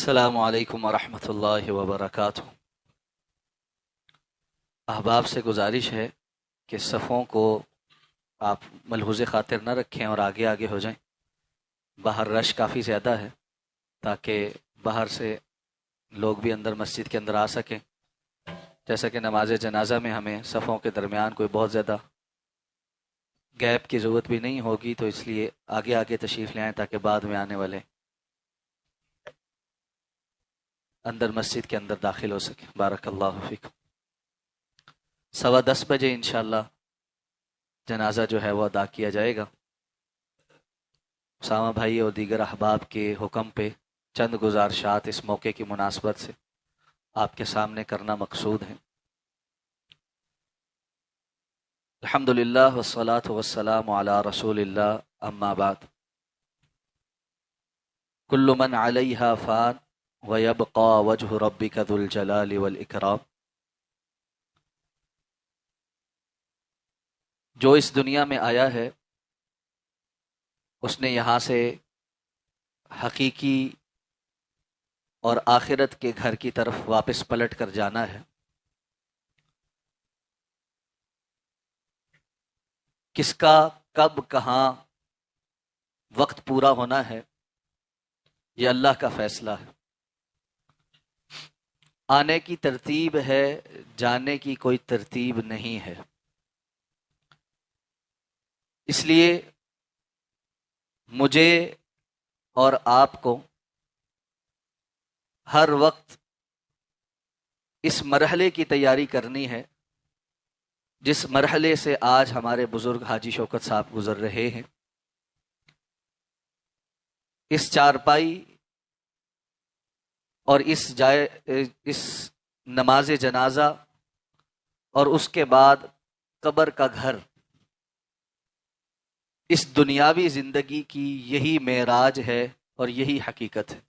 السلام علیکم ورحمۃ اللہ وبرکاتہ۔ احباب سے گزارش ہے کہ صفوں کو آپ ملحوظ خاطر نہ رکھیں اور آگے آگے ہو جائیں۔ باہر رش کافی زیادہ ہے تاکہ باہر سے لوگ بھی اندر مسجد کے اندر آ سکیں۔ جیسا کہ نماز جنازہ میں ہمیں صفوں کے درمیان کوئی بہت زیادہ گیپ کی ضرورت بھی نہیں ہوگی، تو اس لیے آگے آگے تشریف لے آئیں تاکہ بعد میں آنے والے اندر مسجد کے اندر داخل ہو سکے۔ بارک اللہ فیکم۔ 10:15 بجے انشاءاللہ جنازہ جو ہے وہ ادا کیا جائے گا۔ اسامہ بھائی اور دیگر احباب کے حکم پہ چند گزارشات اس موقع کی مناسبت سے آپ کے سامنے کرنا مقصود ہے۔ الحمدللہ والصلاة والسلام علی رسول اللہ، اما بعد۔ کل من علیہا فان وَيَبْقَى وَجْهُ رَبِّكَ ذُو الْجَلَالِ وَالْإِكْرَامِ۔ جو اس دنیا میں آیا ہے اس نے یہاں سے حقیقی اور آخرت کے گھر کی طرف واپس پلٹ کر جانا ہے۔ کس کا کب کہاں وقت پورا ہونا ہے یہ اللہ کا فیصلہ ہے۔ آنے کی ترتیب ہے، جانے کی کوئی ترتیب نہیں ہے۔ اس لیے مجھے اور آپ کو ہر وقت اس مرحلے کی تیاری کرنی ہے جس مرحلے سے آج ہمارے بزرگ حاجی شوکت صاحب گزر رہے ہیں۔ اس چارپائی اور اس نماز جنازہ اور اس کے بعد قبر کا گھر، اس دنیاوی زندگی کی یہی معراج ہے اور یہی حقیقت ہے۔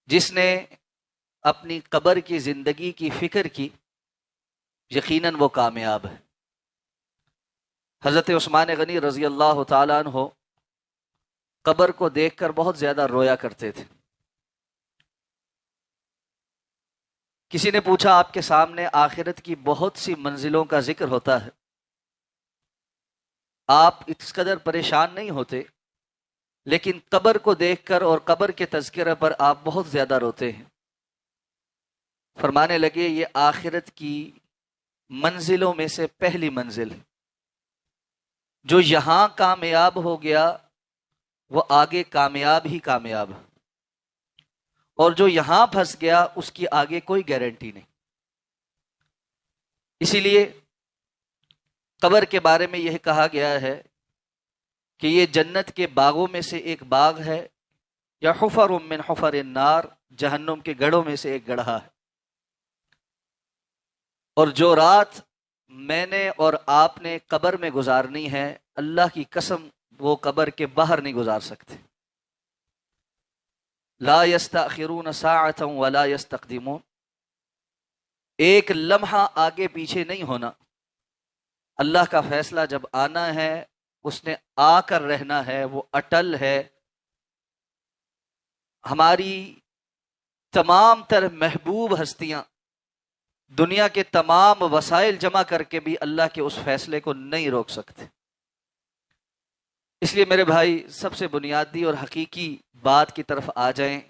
جس نے اپنی قبر کی زندگی کی فکر کی یقیناً وہ کامیاب ہے۔ حضرت عثمان غنی رضی اللہ تعالیٰ عنہ قبر کو دیکھ کر بہت زیادہ رویا کرتے تھے۔ کسی نے پوچھا آپ کے سامنے آخرت کی بہت سی منزلوں کا ذکر ہوتا ہے، آپ اس قدر پریشان نہیں ہوتے، لیکن قبر کو دیکھ کر اور قبر کے تذکرہ پر آپ بہت زیادہ روتے ہیں۔ فرمانے لگے یہ آخرت کی منزلوں میں سے پہلی منزل ہے۔ جو یہاں کامیاب ہو گیا وہ آگے کامیاب ہی کامیاب ہے، اور جو یہاں پھنس گیا اس کی آگے کوئی گارنٹی نہیں۔ اسی لیے قبر کے بارے میں یہ کہا گیا ہے کہ یہ جنت کے باغوں میں سے ایک باغ ہے، یا حفر من حفر النار، جہنم کے گڑھوں میں سے ایک گڑھا ہے۔ اور جو رات میں نے اور آپ نے قبر میں گزارنی ہے، اللہ کی قسم وہ قبر کے باہر نہیں گزار سکتے۔ لا یستأخرون ساعۃ ولا یستقدمون، ایک لمحہ آگے پیچھے نہیں ہونا۔ اللہ کا فیصلہ جب آنا ہے اس نے آ کر رہنا ہے، وہ اٹل ہے۔ ہماری تمام تر محبوب ہستیاں دنیا کے تمام وسائل جمع کر کے بھی اللہ کے اس فیصلے کو نہیں روک سکتے۔ اس لیے میرے بھائی سب سے بنیادی اور حقیقی بات کی طرف آ جائیں،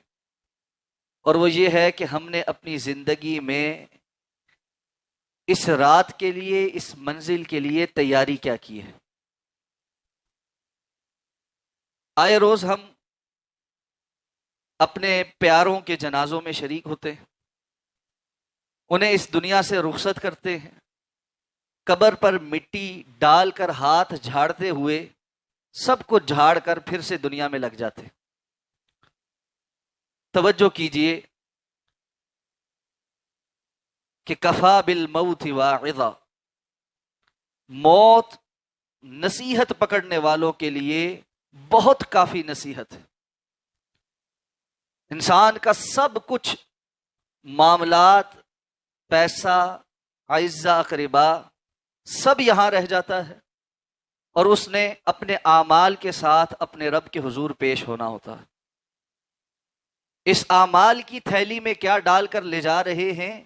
اور وہ یہ ہے کہ ہم نے اپنی زندگی میں اس رات کے لیے، اس منزل کے لیے تیاری کیا کی ہے۔ آئے روز ہم اپنے پیاروں کے جنازوں میں شریک ہوتے ہیں، انہیں اس دنیا سے رخصت کرتے ہیں، قبر پر مٹی ڈال کر ہاتھ جھاڑتے ہوئے سب کو جھاڑ کر پھر سے دنیا میں لگ جاتے۔ توجہ کیجئے کہ کفا بالموت واعظا، موت نصیحت پکڑنے والوں کے لیے بہت کافی نصیحت ہے۔ انسان کا سب کچھ، معاملات، پیسہ، اعزاء اقربا، سب یہاں رہ جاتا ہے، اور اس نے اپنے اعمال کے ساتھ اپنے رب کے حضور پیش ہونا ہوتا ہے۔ اس اعمال کی تھیلی میں کیا ڈال کر لے جا رہے ہیں،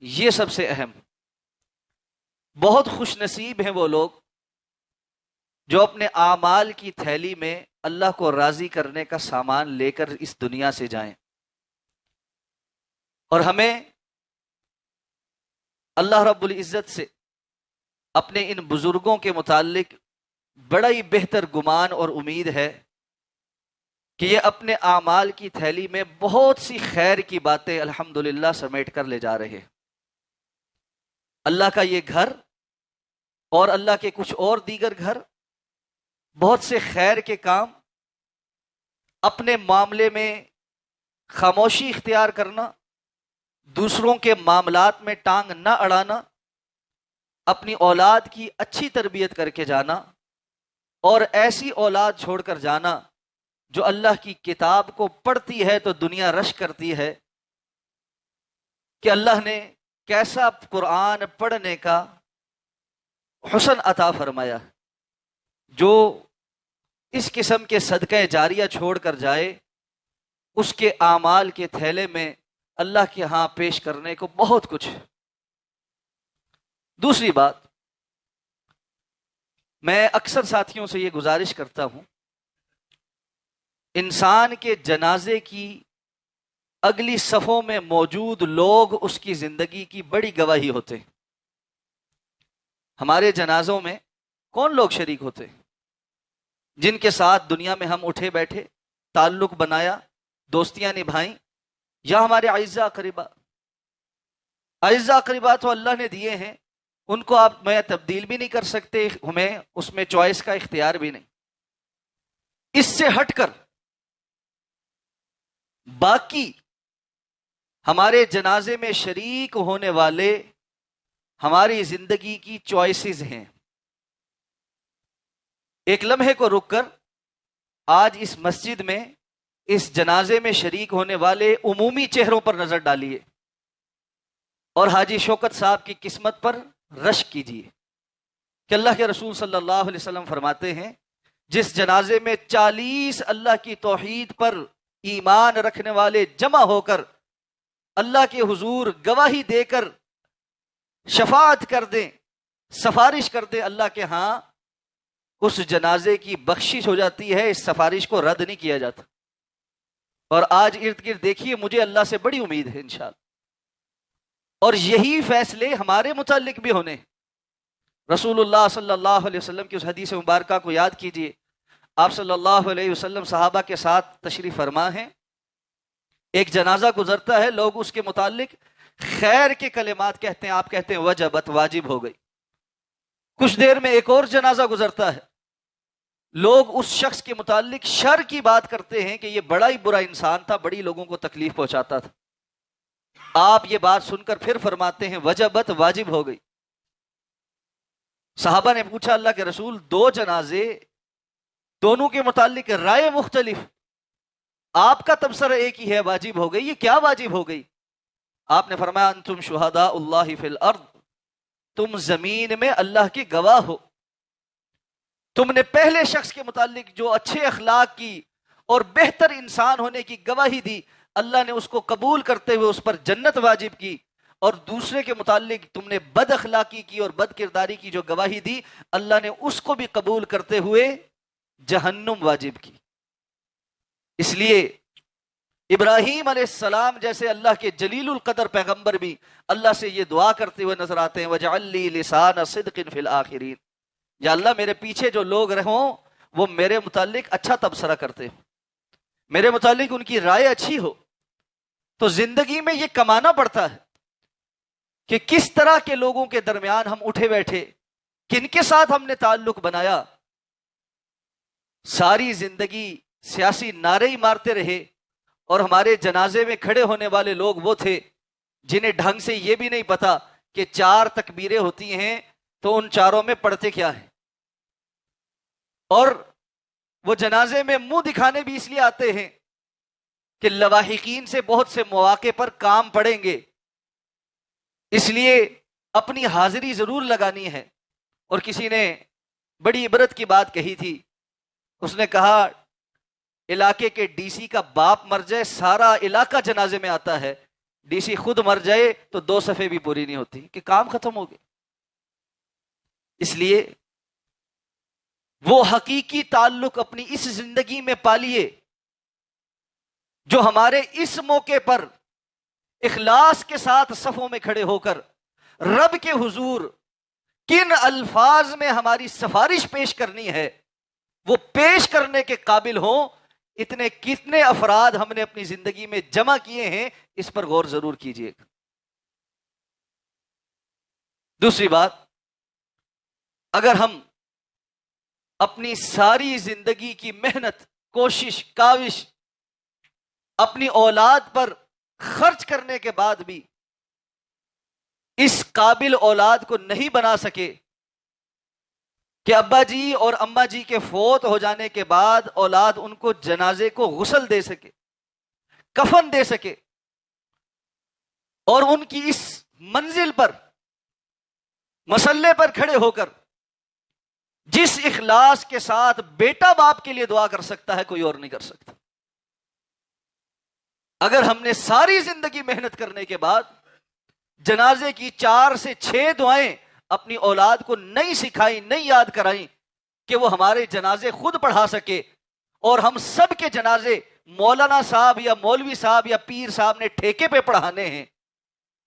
یہ سب سے اہم۔ بہت خوش نصیب ہیں وہ لوگ جو اپنے اعمال کی تھیلی میں اللہ کو راضی کرنے کا سامان لے کر اس دنیا سے جائیں۔ اور ہمیں اللہ رب العزت سے اپنے ان بزرگوں کے متعلق بڑا ہی بہتر گمان اور امید ہے کہ یہ اپنے اعمال کی تھیلی میں بہت سی خیر کی باتیں الحمدللہ سمیٹ کر لے جا رہے ہیں۔ اللہ کا یہ گھر اور اللہ کے کچھ اور دیگر گھر، بہت سے خیر کے کام، اپنے معاملے میں خاموشی اختیار کرنا، دوسروں کے معاملات میں ٹانگ نہ اڑانا، اپنی اولاد کی اچھی تربیت کر کے جانا، اور ایسی اولاد چھوڑ کر جانا جو اللہ کی کتاب کو پڑھتی ہے تو دنیا رش کرتی ہے کہ اللہ نے کیسا قرآن پڑھنے کا حسن عطا فرمایا۔ جو اس قسم کے صدقہ جاریہ چھوڑ کر جائے، اس کے اعمال کے تھیلے میں اللہ کے ہاں پیش کرنے کو بہت کچھ۔ دوسری بات، میں اکثر ساتھیوں سے یہ گزارش کرتا ہوں، انسان کے جنازے کی اگلی صفوں میں موجود لوگ اس کی زندگی کی بڑی گواہی ہوتے ہیں۔ ہمارے جنازوں میں کون لوگ شریک ہوتے ہیں؟ جن کے ساتھ دنیا میں ہم اٹھے بیٹھے، تعلق بنایا، دوستیاں نبھائیں، یا ہمارے اعزاء اقربا۔ اعزاء اقربا تو اللہ نے دیے ہیں، ان کو آپ میں تبدیل بھی نہیں کر سکتے، ہمیں اس میں چوائس کا اختیار بھی نہیں۔ اس سے ہٹ کر باقی ہمارے جنازے میں شریک ہونے والے ہماری زندگی کی چوائسز ہیں۔ ایک لمحے کو رک کر آج اس مسجد میں اس جنازے میں شریک ہونے والے عمومی چہروں پر نظر ڈالیے اور حاجی شوکت صاحب کی قسمت پر رشک کیجیے کہ اللہ کے رسول صلی اللہ علیہ وسلم فرماتے ہیں، جس جنازے میں 40 اللہ کی توحید پر ایمان رکھنے والے جمع ہو کر اللہ کے حضور گواہی دے کر شفاعت کر دیں، سفارش کر دیں اللہ کے ہاں، اس جنازے کی بخشش ہو جاتی ہے، اس سفارش کو رد نہیں کیا جاتا۔ اور آج ارد گرد دیکھیے، مجھے اللہ سے بڑی امید ہے انشاءاللہ، اور یہی فیصلے ہمارے متعلق بھی ہونے۔ رسول اللہ صلی اللہ علیہ وسلم کی اس حدیث مبارکہ کو یاد کیجئے۔ آپ صلی اللہ علیہ وسلم صحابہ کے ساتھ تشریف فرما ہیں، ایک جنازہ گزرتا ہے، لوگ اس کے متعلق خیر کے کلمات کہتے ہیں، آپ کہتے ہیں وجبت، واجب ہو گئی۔ کچھ دیر میں ایک اور جنازہ گزرتا ہے، لوگ اس شخص کے متعلق شر کی بات کرتے ہیں کہ یہ بڑا ہی برا انسان تھا، بڑی لوگوں کو تکلیف پہنچاتا تھا۔ آپ یہ بات سن کر پھر فرماتے ہیں وجبت، واجب ہو گئی۔ صحابہ نے پوچھا اللہ کے رسول، 2 جنازے، دونوں کے متعلق رائے مختلف، آپ کا تبصرہ ایک ہی ہے، واجب ہو گئی، یہ کیا واجب ہو گئی؟ آپ نے فرمایا انتم شہداء اللہ فی الارض، تم زمین میں اللہ کے گواہ ہو۔ تم نے پہلے شخص کے متعلق جو اچھے اخلاق کی اور بہتر انسان ہونے کی گواہی دی، اللہ نے اس کو قبول کرتے ہوئے اس پر جنت واجب کی، اور دوسرے کے متعلق تم نے بد اخلاقی کی اور بد کرداری کی جو گواہی دی، اللہ نے اس کو بھی قبول کرتے ہوئے جہنم واجب کی۔ اس لیے ابراہیم علیہ السلام جیسے اللہ کے جلیل القدر پیغمبر بھی اللہ سے یہ دعا کرتے ہوئے نظر آتے ہیں وَجَعَلْ لِي لِسَانَ صِدْقٍ فِي الْآخِرِينَ، یا اللہ میرے پیچھے جو لوگ رہوں وہ میرے متعلق اچھا تبصرہ کرتے ہوں، میرے متعلق ان کی رائے اچھی ہو۔ تو زندگی میں یہ کمانا پڑتا ہے کہ کس طرح کے لوگوں کے درمیان ہم اٹھے بیٹھے، کن کے ساتھ ہم نے تعلق بنایا۔ ساری زندگی سیاسی نعرے ہی مارتے رہے، اور ہمارے جنازے میں کھڑے ہونے والے لوگ وہ تھے جنہیں ڈھنگ سے یہ بھی نہیں پتا کہ 4 تکبیریں ہوتی ہیں تو ان چاروں میں پڑھتے کیا ہیں، اور وہ جنازے میں منہ دکھانے بھی اس لیے آتے ہیں کہ لواحقین سے بہت سے مواقع پر کام پڑیں گے، اس لیے اپنی حاضری ضرور لگانی ہے۔ اور کسی نے بڑی عبرت کی بات کہی تھی، اس نے کہا علاقے کے ڈی سی کا باپ مر جائے سارا علاقہ جنازے میں آتا ہے، ڈی سی خود مر جائے تو 2 صفحے بھی پوری نہیں ہوتی کہ کام ختم ہو گئے۔ اس لیے وہ حقیقی تعلق اپنی اس زندگی میں پالیے جو ہمارے اس موقع پر اخلاص کے ساتھ صفوں میں کھڑے ہو کر رب کے حضور کن الفاظ میں ہماری سفارش پیش کرنی ہے وہ پیش کرنے کے قابل ہوں۔ اتنے کتنے افراد ہم نے اپنی زندگی میں جمع کیے ہیں، اس پر غور ضرور کیجیے گا۔ دوسری بات، اگر ہم اپنی ساری زندگی کی محنت، کوشش، کاوش اپنی اولاد پر خرچ کرنے کے بعد بھی اس قابل اولاد کو نہیں بنا سکے کہ ابا جی اور اماں جی کے فوت ہو جانے کے بعد اولاد ان کو جنازے کو غسل دے سکے، کفن دے سکے، اور ان کی اس منزل پر، مسلے پر کھڑے ہو کر جس اخلاص کے ساتھ بیٹا باپ کے لیے دعا کر سکتا ہے کوئی اور نہیں کر سکتا۔ اگر ہم نے ساری زندگی محنت کرنے کے بعد جنازے کی 4 سے 6 دعائیں اپنی اولاد کو نہیں سکھائیں، نہیں یاد کرائیں کہ وہ ہمارے جنازے خود پڑھا سکے، اور ہم سب کے جنازے مولانا صاحب یا مولوی صاحب یا پیر صاحب نے ٹھیکے پہ پڑھانے ہیں،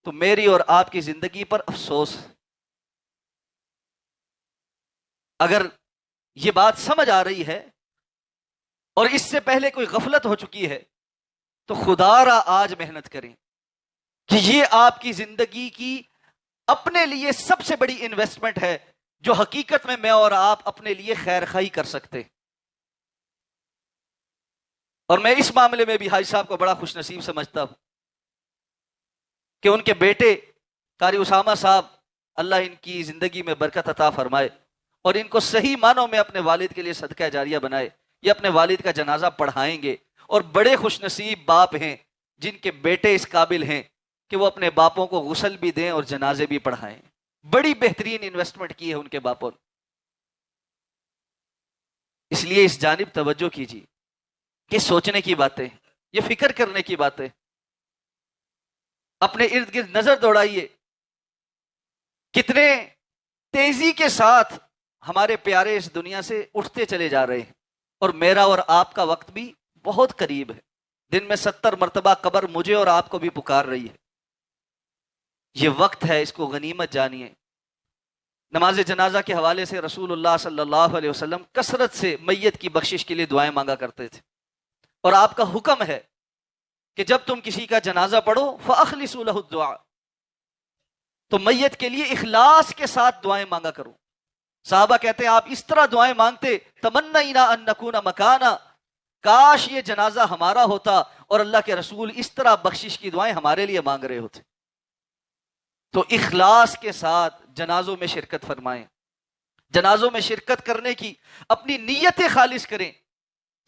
تو میری اور آپ کی زندگی پر افسوس۔ اگر یہ بات سمجھ آ رہی ہے اور اس سے پہلے کوئی غفلت ہو چکی ہے تو خدا را آج محنت کریں کہ یہ آپ کی زندگی کی اپنے لیے سب سے بڑی انویسٹمنٹ ہے جو حقیقت میں اور آپ اپنے لیے خیر خواہی کر سکتے۔ اور میں اس معاملے میں بھی حاجی صاحب کو بڑا خوش نصیب سمجھتا ہوں کہ ان کے بیٹے قاری اسامہ صاحب، اللہ ان کی زندگی میں برکت عطا فرمائے اور ان کو صحیح معنوں میں اپنے والد کے لیے صدقہ جاریہ بنائے، یہ اپنے والد کا جنازہ پڑھائیں گے، اور بڑے خوش نصیب باپ ہیں جن کے بیٹے اس قابل ہیں کہ وہ اپنے باپوں کو غسل بھی دیں اور جنازے بھی پڑھائیں۔ بڑی بہترین انویسٹمنٹ کی ہے ان کے باپوں نے۔ اس لیے اس جانب توجہ کیجیے کہ سوچنے کی باتیں، یہ فکر کرنے کی باتیں، اپنے ارد گرد نظر دوڑائیے کتنے تیزی کے ساتھ ہمارے پیارے اس دنیا سے اٹھتے چلے جا رہے ہیں، اور میرا اور آپ کا وقت بھی بہت قریب ہے۔ دن میں 70 مرتبہ قبر مجھے اور آپ کو بھی پکار رہی ہے۔ یہ وقت ہے، اس کو غنیمت جانیے۔ نماز جنازہ کے حوالے سے رسول اللہ صلی اللہ علیہ وسلم کثرت سے میت کی بخشش کے لیے دعائیں مانگا کرتے تھے، اور آپ کا حکم ہے کہ جب تم کسی کا جنازہ پڑھو فَأَخْلِصُوا لَهُ الدُّعَاء، تو میت کے لیے اخلاص کے ساتھ دعائیں مانگا کرو۔ صحابہ کہتے ہیں آپ اس طرح دعائیں مانگتے، تمنینا ان نکون مکانا، کاش یہ جنازہ ہمارا ہوتا اور اللہ کے رسول اس طرح بخشش کی دعائیں ہمارے لیے مانگ رہے ہوتے۔ تو اخلاص کے ساتھ جنازوں میں شرکت فرمائیں، جنازوں میں شرکت کرنے کی اپنی نیتیں خالص کریں،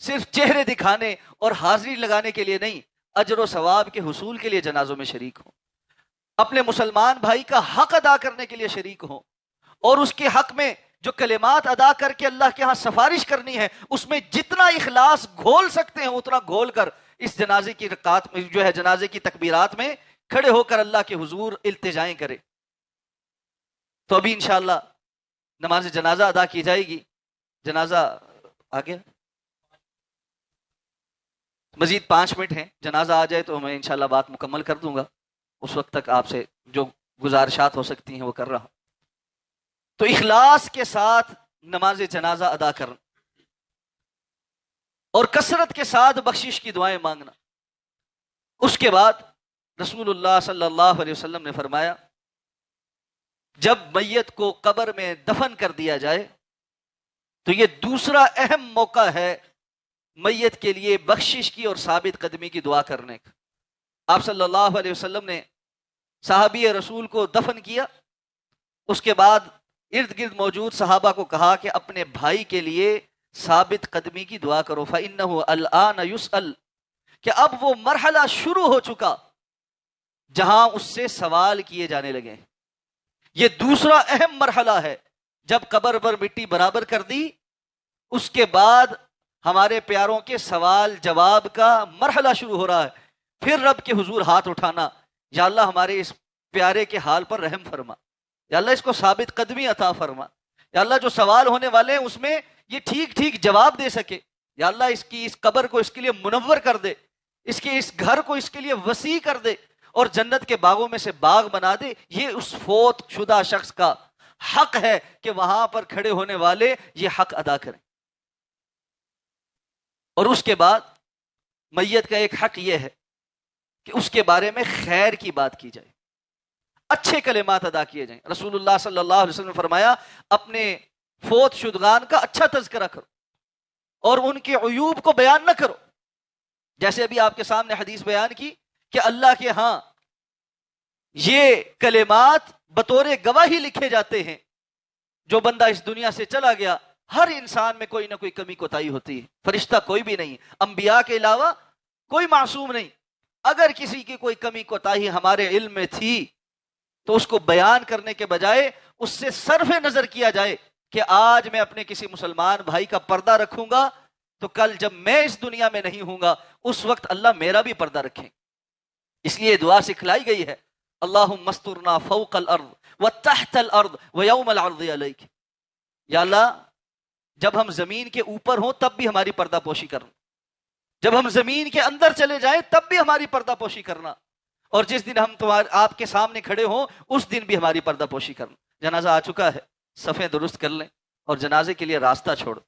صرف چہرے دکھانے اور حاضری لگانے کے لیے نہیں، اجر و ثواب کے حصول کے لیے جنازوں میں شریک ہوں، اپنے مسلمان بھائی کا حق ادا کرنے کے لیے شریک ہوں، اور اس کے حق میں جو کلمات ادا کر کے اللہ کے ہاں سفارش کرنی ہے اس میں جتنا اخلاص گھول سکتے ہیں اتنا گھول کر اس جنازے کی رکعات میں جو ہے جنازے کی تکبیرات میں کھڑے ہو کر اللہ کے حضور التجائیں کرے۔ تو ابھی انشاءاللہ نماز جنازہ ادا کی جائے گی۔ جنازہ آگے مزید 5 منٹ ہیں، جنازہ آ جائے تو میں انشاءاللہ بات مکمل کر دوں گا، اس وقت تک آپ سے جو گزارشات ہو سکتی ہیں وہ کر رہا ہوں۔ تو اخلاص کے ساتھ نماز جنازہ ادا کرنا اور کثرت کے ساتھ بخشش کی دعائیں مانگنا۔ اس کے بعد رسول اللہ صلی اللہ علیہ وسلم نے فرمایا جب میت کو قبر میں دفن کر دیا جائے تو یہ دوسرا اہم موقع ہے میت کے لیے بخشش کی اور ثابت قدمی کی دعا کرنے کا۔ آپ صلی اللہ علیہ وسلم نے صحابی رسول کو دفن کیا، اس کے بعد ارد گرد موجود صحابہ کو کہا کہ اپنے بھائی کے لیے ثابت قدمی کی دعا کرو، فَإِنَّهُ الْآنَ يُسْأَلُ، کہ اب وہ مرحلہ شروع ہو چکا جہاں اس سے سوال کیے جانے لگے۔ یہ دوسرا اہم مرحلہ ہے، جب قبر پر مٹی برابر کر دی اس کے بعد ہمارے پیاروں کے سوال جواب کا مرحلہ شروع ہو رہا ہے. پھر رب کے حضور ہاتھ اٹھانا، یا اللہ ہمارے اس پیارے کے حال پر رحم فرما، یا اللہ اس کو ثابت قدمی عطا فرما، یا اللہ جو سوال ہونے والے ہیں اس میں یہ ٹھیک ٹھیک جواب دے سکے، یا اللہ اس کی اس قبر کو اس کے لیے منور کر دے، اس کے اس گھر کو اس کے لیے وسیع کر دے، اور جنت کے باغوں میں سے باغ بنا دے. یہ اس فوت شدہ شخص کا حق ہے کہ وہاں پر کھڑے ہونے والے یہ حق ادا کریں. اور اس کے بعد میت کا ایک حق یہ ہے کہ اس کے بارے میں خیر کی بات کی جائے، اچھے کلمات ادا کیے جائیں. رسول اللہ صلی اللہ علیہ وسلم نے فرمایا اپنے فوت شدگان کا اچھا تذکرہ کرو اور ان کے عیوب کو بیان نہ کرو. جیسے ابھی آپ کے سامنے حدیث بیان کی کہ اللہ کے ہاں یہ کلمات بطور گواہی لکھے جاتے ہیں. جو بندہ اس دنیا سے چلا گیا، ہر انسان میں کوئی نہ کوئی کمی کوتاہی ہوتی ہے، فرشتہ کوئی بھی نہیں، انبیاء کے علاوہ کوئی معصوم نہیں. اگر کسی کی کوئی کمی کوتاہی ہمارے علم میں تھی تو اس کو بیان کرنے کے بجائے اس سے صرف نظر کیا جائے کہ آج میں اپنے کسی مسلمان بھائی کا پردہ رکھوں گا تو کل جب میں اس دنیا میں نہیں ہوں گا اس وقت اللہ میرا بھی پردہ رکھیں. اس لیے دعا سکھلائی گئی ہے، اللہم استرنا فوق الارض وتحت الارض ویوم العرض علیک. یا اللہ جب ہم زمین کے اوپر ہوں تب بھی ہماری پردہ پوشی کرنا، جب ہم زمین کے اندر چلے جائیں تب بھی ہماری پردہ پوشی کرنا، اور جس دن ہم آپ کے سامنے کھڑے ہوں اس دن بھی ہماری پردہ پوشی کرنا. جنازہ آ چکا ہے، صفیں درست کر لیں اور جنازے کے لیے راستہ چھوڑ.